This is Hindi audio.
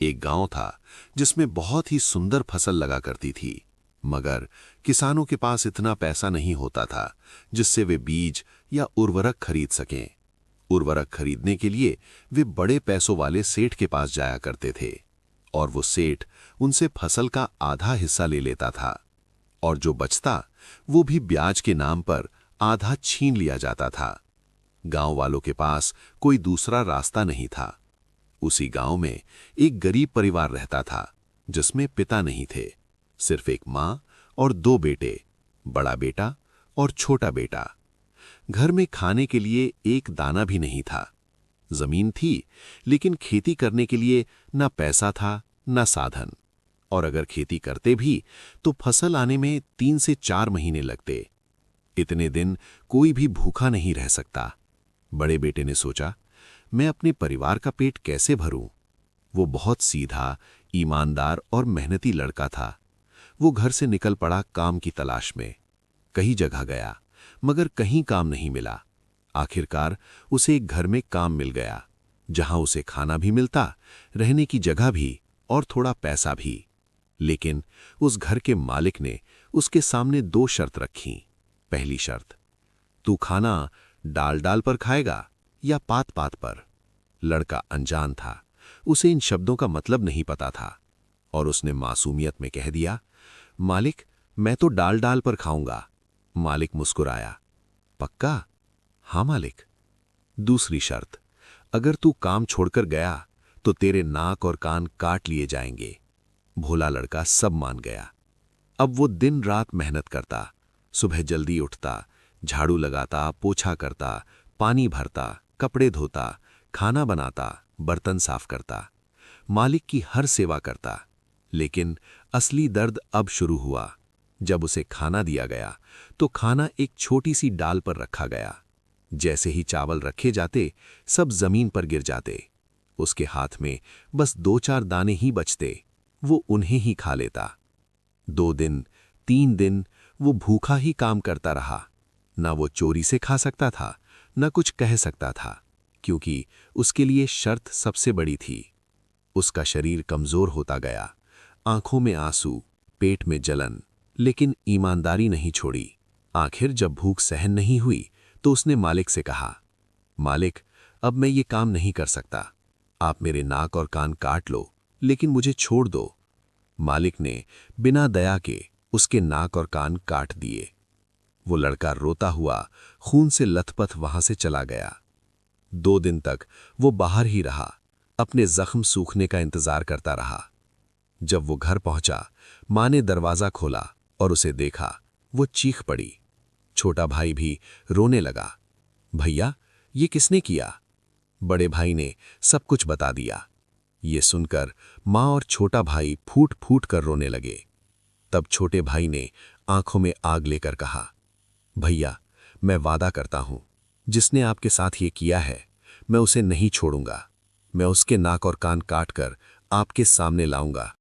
एक गांव था जिसमें बहुत ही सुंदर फसल लगा करती थी, मगर किसानों के पास इतना पैसा नहीं होता था जिससे वे बीज या उर्वरक खरीद सकें। उर्वरक खरीदने के लिए वे बड़े पैसों वाले सेठ के पास जाया करते थे और वो सेठ उनसे फसल का आधा हिस्सा ले लेता था और जो बचता वो भी ब्याज के नाम पर आधा छीन लिया जाता था। गांव वालों के पास कोई दूसरा रास्ता नहीं था। उसी गांव में एक गरीब परिवार रहता था जिसमें पिता नहीं थे, सिर्फ एक मां और दो बेटे, बड़ा बेटा और छोटा बेटा। घर में खाने के लिए एक दाना भी नहीं था। जमीन थी लेकिन खेती करने के लिए ना पैसा था ना साधन, और अगर खेती करते भी तो फसल आने में 3 से 4 महीने लगते। इतने दिन कोई भी भूखा नहीं रह सकता। बड़े बेटे ने सोचा, मैं अपने परिवार का पेट कैसे भरूं? वो बहुत सीधा, ईमानदार और मेहनती लड़का था। वो घर से निकल पड़ा काम की तलाश में। कई जगह गया मगर कहीं काम नहीं मिला। आखिरकार उसे एक घर में काम मिल गया जहां उसे खाना भी मिलता, रहने की जगह भी और थोड़ा पैसा भी। लेकिन उस घर के मालिक ने उसके सामने 2 शर्त रखीं। पहली शर्त, तू खाना डाल डाल पर खाएगा या पात पात पर। लड़का अनजान था, उसे इन शब्दों का मतलब नहीं पता था और उसने मासूमियत में कह दिया, मालिक मैं तो डाल डाल पर खाऊंगा। मालिक मुस्कुराया, पक्का? हाँ मालिक। दूसरी शर्त, अगर तू काम छोड़कर गया तो तेरे नाक और कान काट लिए जाएंगे। भोला लड़का सब मान गया। अब वो दिन रात मेहनत करता, सुबह जल्दी उठता, झाड़ू लगाता, पोछा करता, पानी भरता, कपड़े धोता, खाना बनाता, बर्तन साफ करता, मालिक की हर सेवा करता। लेकिन असली दर्द अब शुरू हुआ। जब उसे खाना दिया गया तो खाना एक छोटी सी डाल पर रखा गया। जैसे ही चावल रखे जाते सब जमीन पर गिर जाते। उसके हाथ में बस 2-4 दाने ही बचते, वो उन्हें ही खा लेता। 2 दिन 3 दिन वो भूखा ही काम करता रहा। ना वो चोरी से खा सकता था, ना कुछ कह सकता था, क्योंकि उसके लिए शर्त सबसे बड़ी थी। उसका शरीर कमजोर होता गया, आंखों में आंसू, पेट में जलन, लेकिन ईमानदारी नहीं छोड़ी। आखिर जब भूख सहन नहीं हुई तो उसने मालिक से कहा, मालिक अब मैं ये काम नहीं कर सकता। आप मेरे नाक और कान काट लो लेकिन मुझे छोड़ दो। मालिक ने बिना दया के उसके नाक और कान काट दिए। वो लड़का रोता हुआ खून से लथपथ वहां से चला गया। 2 दिन तक वो बाहर ही रहा, अपने जख्म सूखने का इंतजार करता रहा। जब वो घर पहुंचा, मां ने दरवाजा खोला और उसे देखा। वो चीख पड़ी। छोटा भाई भी रोने लगा। भैया ये किसने किया? बड़े भाई ने सब कुछ बता दिया। ये सुनकर मां और छोटा भाई फूट फूट कर रोने लगे। तब छोटे भाई ने आंखों में आग लेकर कहा, भैया मैं वादा करता हूं, जिसने आपके साथ ये किया है मैं उसे नहीं छोड़ूंगा। मैं उसके नाक और कान काट कर आपके सामने लाऊंगा।